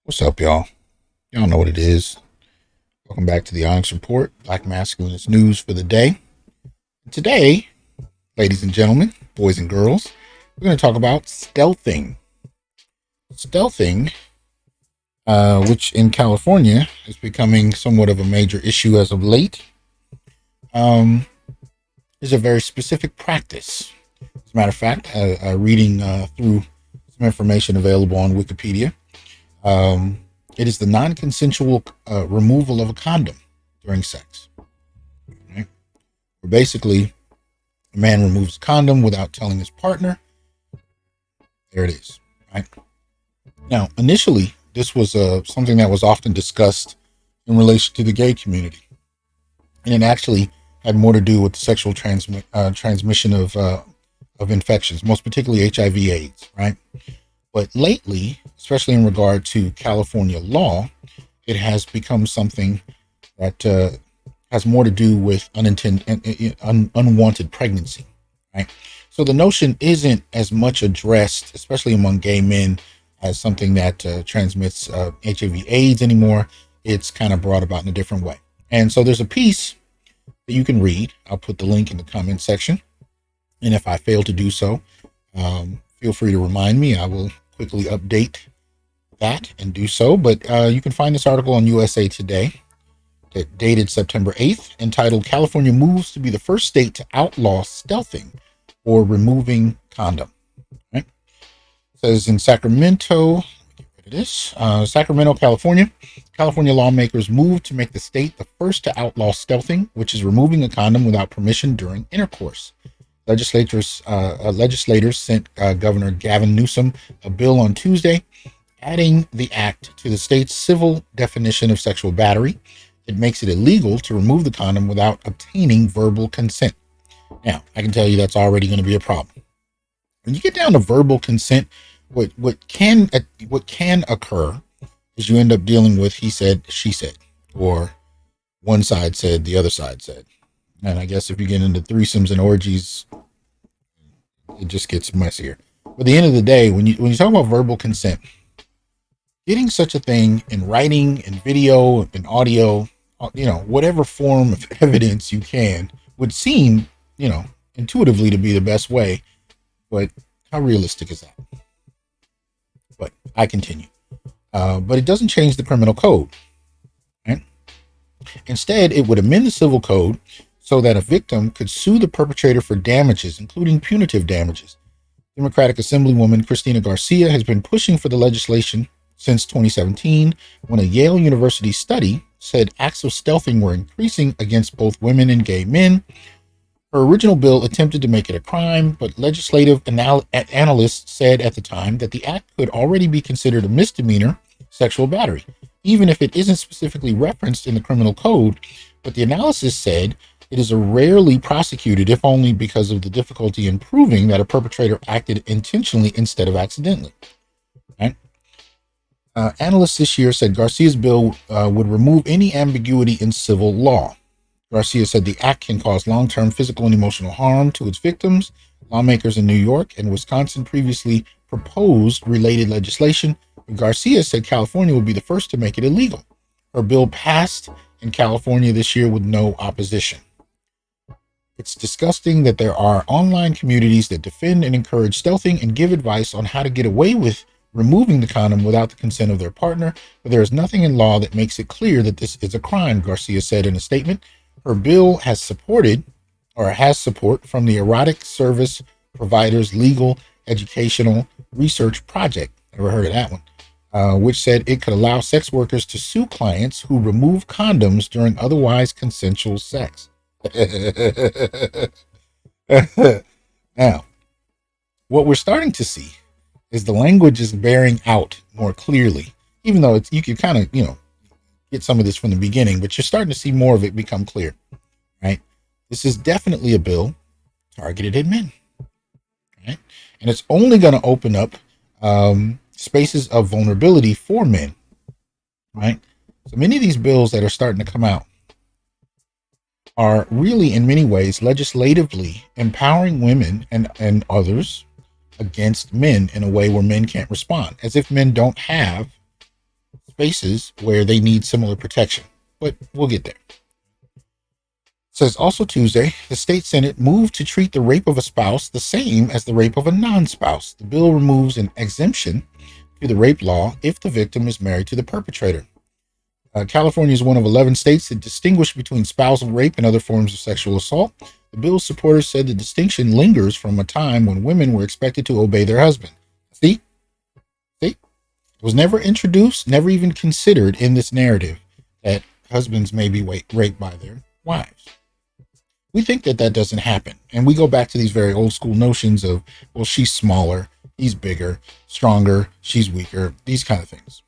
What's up, y'all? Y'all know what it is. Welcome back to the Onyx Report, Black Masculinist news for the day. Today, ladies and gentlemen, boys and girls, we're going to talk about stealthing. Stealthing, which in California is becoming somewhat of a major issue as of late, is a very specific practice. As a matter of fact, reading through some information available on Wikipedia, it is the non-consensual removal of a condom during sex. Right? Where basically, a man removes a condom without telling his partner. There it is. Right? Now, initially, this was something that was often discussed in relation to the gay community, and it actually had more to do with the sexual transmission of infections, most particularly HIV/AIDS. Right? But lately, especially in regard to California law, it has become something that has more to do with unwanted pregnancy, right? So the notion isn't as much addressed, especially among gay men, as something that transmits HIV/AIDS anymore. It's kind of brought about in a different way. And so there's a piece that you can read. I'll put the link in the comment section. And if I fail to do so, feel free to remind me. I will quickly update that and do so. But you can find this article on USA Today, dated September 8th, entitled "California Moves to be the First State to Outlaw Stealthing or Removing Condom." Right? It says in Sacramento, let me get rid of this. Sacramento, California lawmakers moved to make the state the first to outlaw stealthing, which is removing a condom without permission during intercourse. Legislators sent Governor Gavin Newsom a bill on Tuesday, adding the act to the state's civil definition of sexual battery. It makes it illegal to remove the condom without obtaining verbal consent. Now, I can tell you that's already going to be a problem. When you get down to verbal consent, what can occur is you end up dealing with he said, she said, or one side said, the other side said. And I guess if you get into threesomes and orgies, it just gets messier. But at the end of the day, when you talk about verbal consent, getting such a thing in writing, in video, in audio, whatever form of evidence you can, would seem, intuitively to be the best way. But how realistic is that? But I continue. But it doesn't change the criminal code. Right? Instead, it would amend the civil code so that a victim could sue the perpetrator for damages, including punitive damages. Democratic Assemblywoman Cristina Garcia has been pushing for the legislation since 2017, when a Yale University study said acts of stealthing were increasing against both women and gay men. Her original bill attempted to make it a crime, but legislative analysts said at the time that the act could already be considered a misdemeanor sexual battery, even if it isn't specifically referenced in the criminal code. But the analysis said it is rarely prosecuted, if only because of the difficulty in proving that a perpetrator acted intentionally instead of accidentally. Right? Analysts this year said Garcia's bill would remove any ambiguity in civil law. Garcia said the act can cause long-term physical and emotional harm to its victims. Lawmakers in New York and Wisconsin previously proposed related legislation, but Garcia said California would be the first to make it illegal. Her bill passed in California this year with no opposition. It's disgusting that there are online communities that defend and encourage stealthing and give advice on how to get away with removing the condom without the consent of their partner, but there is nothing in law that makes it clear that this is a crime, Garcia said in a statement. Her bill has support from the Erotic Service Providers Legal Educational Research Project. Never heard of that one. Which said it could allow sex workers to sue clients who remove condoms during otherwise consensual sex. Now, what we're starting to see is the language is bearing out more clearly, even though you could kind of, get some of this from the beginning, but you're starting to see more of it become clear, right? This is definitely a bill targeted at men, right? And it's only going to open up spaces of vulnerability for men, right? So many of these bills that are starting to come out are really, in many ways, legislatively empowering women and others against men in a way where men can't respond, as if men don't have spaces where they need similar protection, but we'll get there. It says also Tuesday, the state Senate moved to treat the rape of a spouse the same as the rape of a non-spouse. The bill removes an exemption to the rape law if the victim is married to the perpetrator. California is one of 11 states that distinguish between spousal rape and other forms of sexual assault. The bill's supporters said the distinction lingers from a time when women were expected to obey their husband. See? It was never introduced, never even considered in this narrative that husbands may be raped by their wives. We think that doesn't happen. And we go back to these very old school notions of, well, she's smaller, he's bigger, stronger, she's weaker, these kind of things.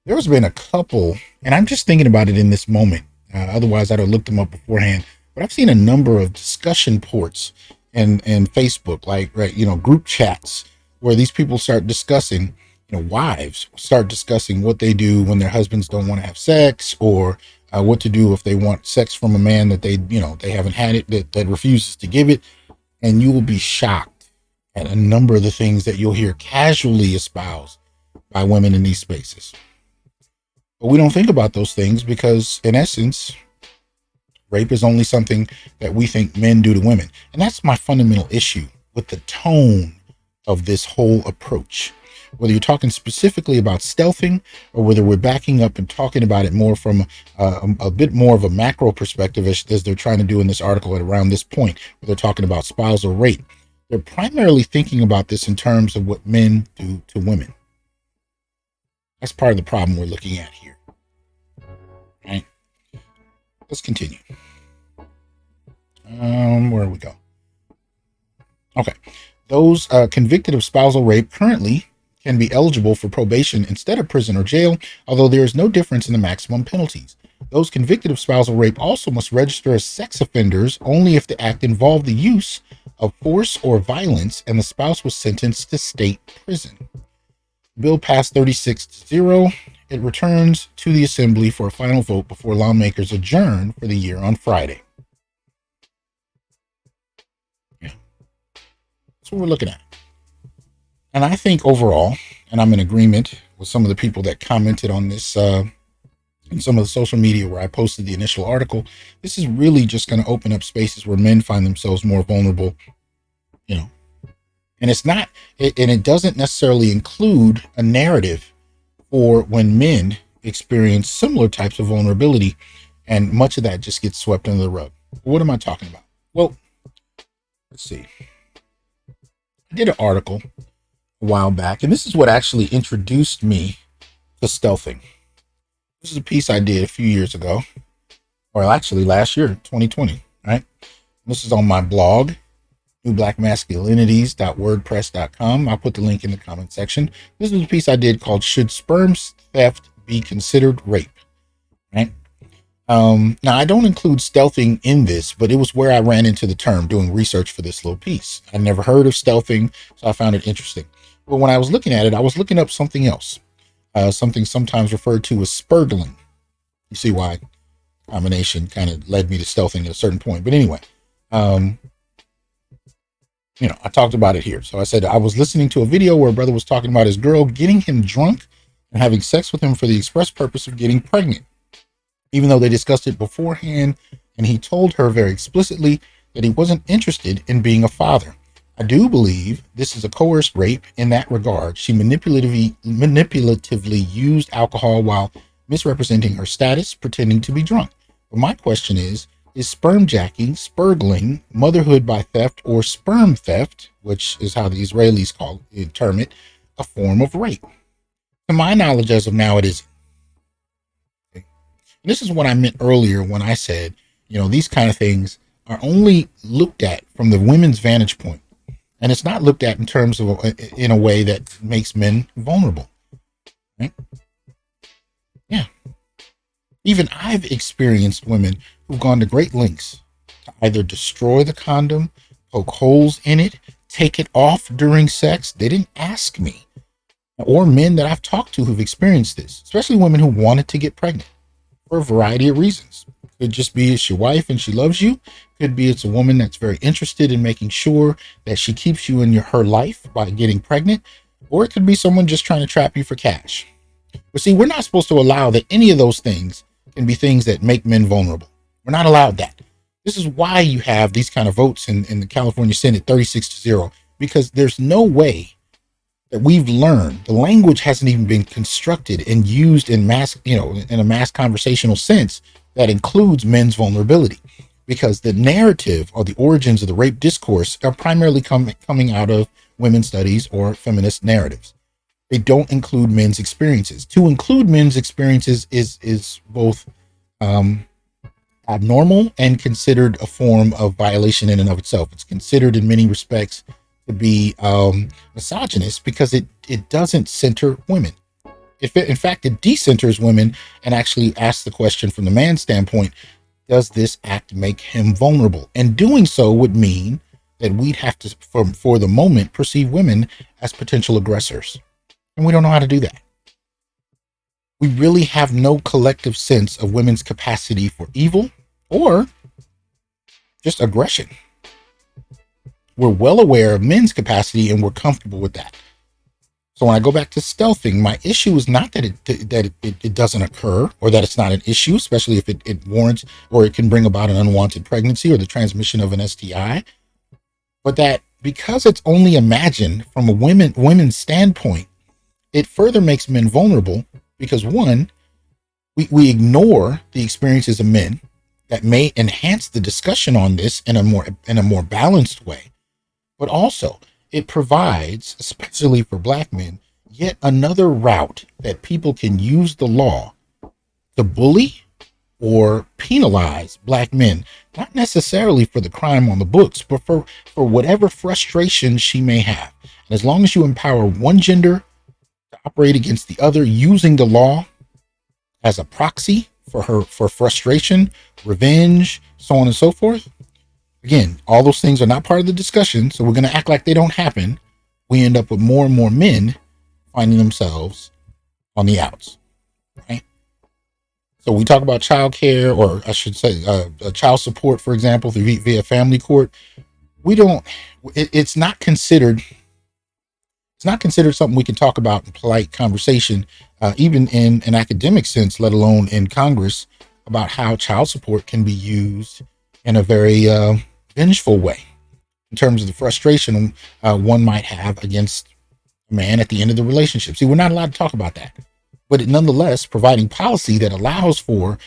There's been a couple, and I'm just thinking about it in this moment. Otherwise, I'd have looked them up beforehand. But I've seen a number of discussion ports and Facebook, like, right, group chats where these people start discussing, wives start discussing what they do when their husbands don't want to have sex, or what to do if they want sex from a man that they haven't had it, that refuses to give it. And you will be shocked at a number of the things that you'll hear casually espoused by women in these spaces. But we don't think about those things because, in essence, rape is only something that we think men do to women. And that's my fundamental issue with the tone of this whole approach. Whether you're talking specifically about stealthing or whether we're backing up and talking about it more from a bit more of a macro perspective, as they're trying to do in this article at around this point, where they're talking about spousal rape. They're primarily thinking about this in terms of what men do to women. That's part of the problem we're looking at here. Right? Let's continue. Where we go? Okay. Those convicted of spousal rape currently can be eligible for probation instead of prison or jail, although there is no difference in the maximum penalties. Those convicted of spousal rape also must register as sex offenders only if the act involved the use of force or violence and the spouse was sentenced to state prison. Bill passed 36-0. It returns to the Assembly for a final vote before lawmakers adjourn for the year on Friday. Yeah. That's what we're looking at. And I think overall, and I'm in agreement with some of the people that commented on this in some of the social media where I posted the initial article, this is really just going to open up spaces where men find themselves more vulnerable, And it's not, and it doesn't necessarily include a narrative for when men experience similar types of vulnerability, and much of that just gets swept under the rug. What am I talking about? Well, let's see. I did an article a while back, and this is what actually introduced me to stealthing. This is a piece I did a few years ago, or actually last year, 2020, right? This is on my blog, newblackmasculinities.wordpress.com. I'll put the link in the comment section. This is a piece I did called "Should Sperm Theft Be Considered Rape?" Right? Now, I don't include stealthing in this, but it was where I ran into the term doing research for this little piece. I'd never heard of stealthing, so I found it interesting. But when I was looking at it, I was looking up something else, something sometimes referred to as spurgling. You see why combination kind of led me to stealthing at a certain point. But anyway, I talked about it here. So I said I was listening to a video where a brother was talking about his girl getting him drunk and having sex with him for the express purpose of getting pregnant, even though they discussed it beforehand, and he told her very explicitly that he wasn't interested in being a father. I do believe this is a coerced rape in that regard. She manipulatively used alcohol while misrepresenting her status, pretending to be drunk. But my question is sperm jacking, spurgling, motherhood by theft, or sperm theft, which is how the Israelis term it, a form of rape? To my knowledge, as of now, it isn't. Okay. And this is what I meant earlier when I said, these kind of things are only looked at from the women's vantage point. And it's not looked at in terms of, in a way that makes men vulnerable. Right? Yeah. Even I've experienced women who've gone to great lengths to either destroy the condom, poke holes in it, take it off during sex. They didn't ask me. Or men that I've talked to who've experienced this, especially women who wanted to get pregnant for a variety of reasons. Could just be it's your wife and she loves you. Could be it's a woman that's very interested in making sure that she keeps you in her life by getting pregnant. Or it could be someone just trying to trap you for cash. But see, we're not supposed to allow that any of those things can be things that make men vulnerable. We're not allowed that. This is why you have these kind of votes in the California Senate 36-0, because there's no way that we've learned. The language hasn't even been constructed and used in mass, in a mass conversational sense that includes men's vulnerability, because the narrative or the origins of the rape discourse are primarily coming out of women's studies or feminist narratives. They don't include men's experiences. To include men's experiences is both abnormal and considered a form of violation in and of itself. It's considered in many respects to be misogynist because it doesn't center women. In fact, it decenters women and actually asks the question from the man's standpoint, does this act make him vulnerable? And doing so would mean that we'd have to, for the moment, perceive women as potential aggressors. And we don't know how to do that. We really have no collective sense of women's capacity for evil or just aggression. We're well aware of men's capacity and we're comfortable with that. So when I go back to stealthing, my issue is not that it doesn't occur or that it's not an issue, especially if it warrants or it can bring about an unwanted pregnancy or the transmission of an STI, but that because it's only imagined from a women's standpoint, it further makes men vulnerable because one, we ignore the experiences of men that may enhance the discussion on this in a more balanced way, but also it provides, especially for Black men, yet another route that people can use the law to bully or penalize Black men, not necessarily for the crime on the books, but for whatever frustration she may have. And as long as you empower one gender to operate against the other using the law as a proxy for frustration, revenge, so on and so forth. Again, all those things are not part of the discussion, so we're going to act like they don't happen. We end up with more and more men finding themselves on the outs, right? So we talk about child care, or I should say child support, for example, via family court. It's not considered something we can talk about in polite conversation, even in an academic sense, let alone in Congress, about how child support can be used in a very vengeful way in terms of the frustration one might have against a man at the end of the relationship. See, we're not allowed to talk about that, but it nonetheless providing policy that allows for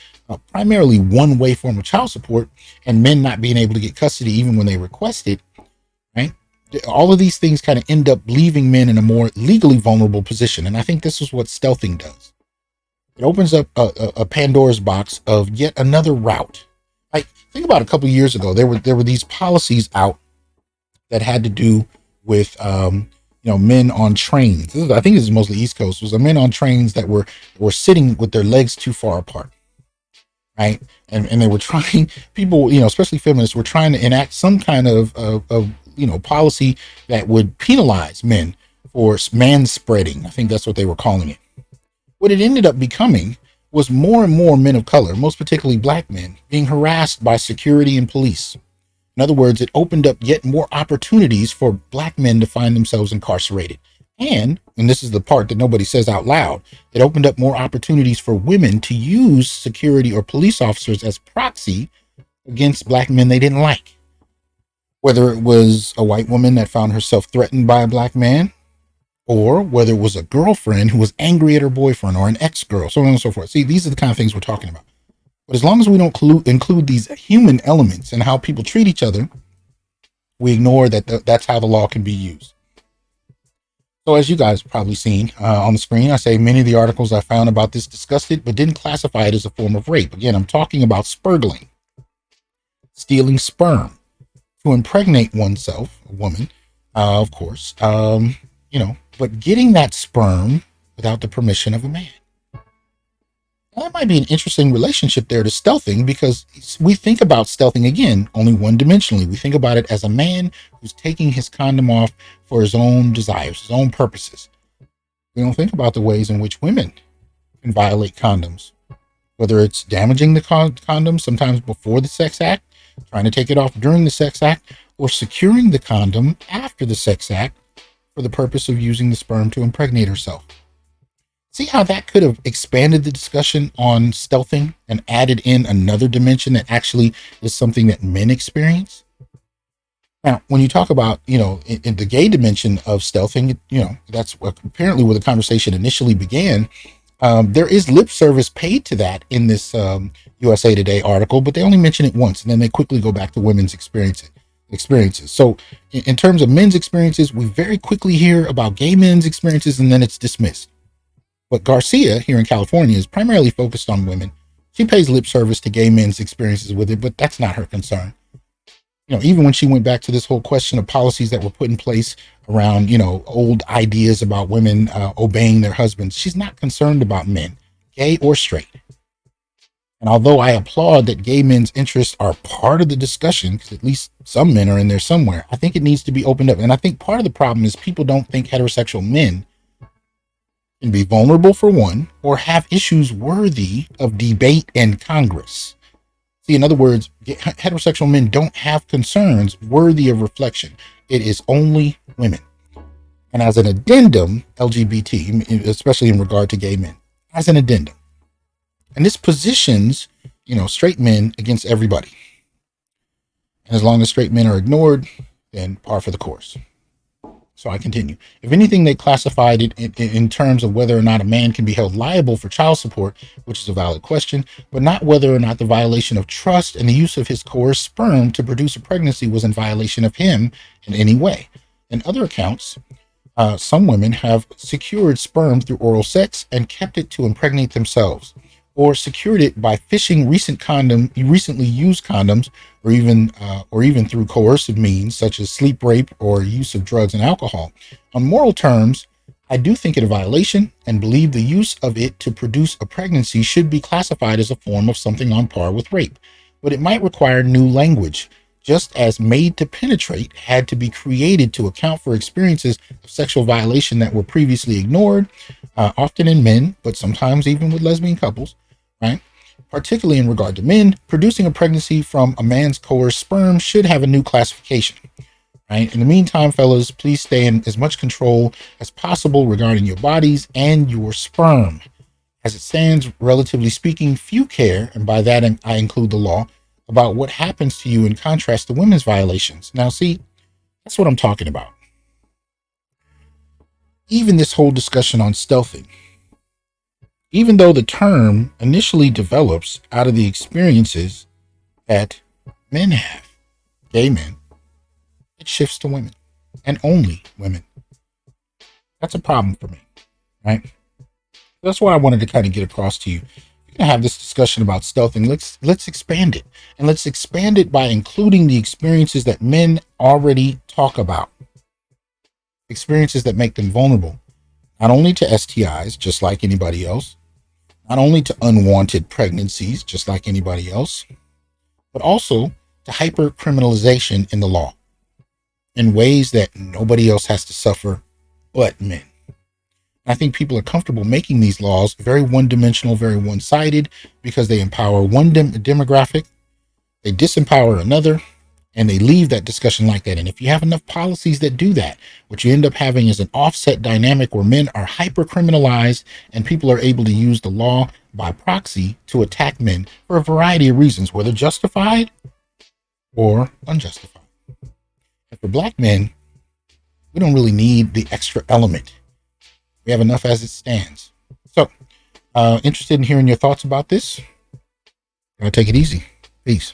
primarily one-way form of child support and men not being able to get custody even when they request it, right? All of these things kind of end up leaving men in a more legally vulnerable position. And I think this is what stealthing does. It opens up a Pandora's box of yet another route. Like, think about a couple of years ago, there were these policies out that had to do with men on trains. I think this is mostly East Coast. It was men on trains that were sitting with their legs too far apart, right? And they were trying, people, especially feminists, were trying to enact some kind of policy that would penalize men for man-spreading. I think that's what they were calling it. What it ended up becoming was more and more men of color, most particularly Black men, being harassed by security and police. In other words, it opened up yet more opportunities for Black men to find themselves incarcerated. And this is the part that nobody says out loud, it opened up more opportunities for women to use security or police officers as proxy against Black men they didn't like. Whether it was a white woman that found herself threatened by a Black man, or whether it was a girlfriend who was angry at her boyfriend, or an ex-girl, so on and so forth. See, these are the kind of things we're talking about. But as long as we don't include these human elements in how people treat each other, we ignore that that's how the law can be used. So as you guys have probably seen on the screen, I say many of the articles I found about this discussed it, but didn't classify it as a form of rape. Again, I'm talking about spurgling, stealing sperm to impregnate oneself, a woman, of course, but getting that sperm without the permission of a man. Now, that might be an interesting relationship there to stealthing, because we think about stealthing, again, only one-dimensionally. We think about it as a man who's taking his condom off for his own desires, his own purposes. We don't think about the ways in which women can violate condoms, whether it's damaging the condom sometimes before the sex act, trying to take it off during the sex act, or securing the condom after the sex act for the purpose of using the sperm to impregnate herself. See how that could have expanded the discussion on stealthing and added in another dimension that actually is something that men experience? Now, when you talk about, in the gay dimension of stealthing, that's apparently where the conversation initially began. There is lip service paid to that in this USA Today article, but they only mention it once, and then they quickly go back to women's experiences. So in terms of men's experiences, we very quickly hear about gay men's experiences, and then it's dismissed. But Garcia here in California is primarily focused on women. She pays lip service to gay men's experiences with it, but that's not her concern. Even when she went back to this whole question of policies that were put in place around, old ideas about women obeying their husbands, she's not concerned about men, gay or straight. And although I applaud that gay men's interests are part of the discussion, because at least some men are in there somewhere, I think it needs to be opened up. And I think part of the problem is people don't think heterosexual men can be vulnerable, for one, or have issues worthy of debate in Congress. See, in other words, heterosexual men don't have concerns worthy of reflection. It is only women. And as an addendum, LGBT, especially in regard to gay men, as an addendum. And this positions, straight men against everybody. And as long as straight men are ignored, then par for the course. So I continue. If anything, they classified it in terms of whether or not a man can be held liable for child support, which is a valid question, but not whether or not the violation of trust and the use of his coerced sperm to produce a pregnancy was in violation of him in any way. In other accounts, some women have secured sperm through oral sex and kept it to impregnate themselves, or secured it by fishing recently used condoms, or even through coercive means such as sleep rape or use of drugs and alcohol. On moral terms, I do think it a violation and believe the use of it to produce a pregnancy should be classified as a form of something on par with rape, but it might require new language, just as made to penetrate had to be created to account for experiences of sexual violation that were previously ignored, often in men, but sometimes even with lesbian couples, right? Particularly in regard to men, producing a pregnancy from a man's coerced sperm should have a new classification, right? In the meantime, fellas, please stay in as much control as possible regarding your bodies and your sperm. As it stands, relatively speaking, few care, and by that I include the law, about what happens to you in contrast to women's violations. Now, see, that's what I'm talking about. Even this whole discussion on stealthing, even though the term initially develops out of the experiences that men have, gay men, it shifts to women and only women. That's a problem for me, right? That's what I wanted to kind of get across to you. We're going to have this discussion about stealthing. Let's expand it, and let's expand it by including the experiences that men already talk about, experiences that make them vulnerable, not only to STIs, just like anybody else, not only to unwanted pregnancies, just like anybody else, but also to hyper-criminalization in the law in ways that nobody else has to suffer but men. I think people are comfortable making these laws very one-dimensional, very one-sided, because they empower one demographic, they disempower another, and they leave that discussion like that. And if you have enough policies that do that, what you end up having is an offset dynamic where men are hyper-criminalized and people are able to use the law by proxy to attack men for a variety of reasons, whether justified or unjustified. And for Black men, we don't really need the extra element. We have enough as it stands. So, interested in hearing your thoughts about this? Take it easy. Peace.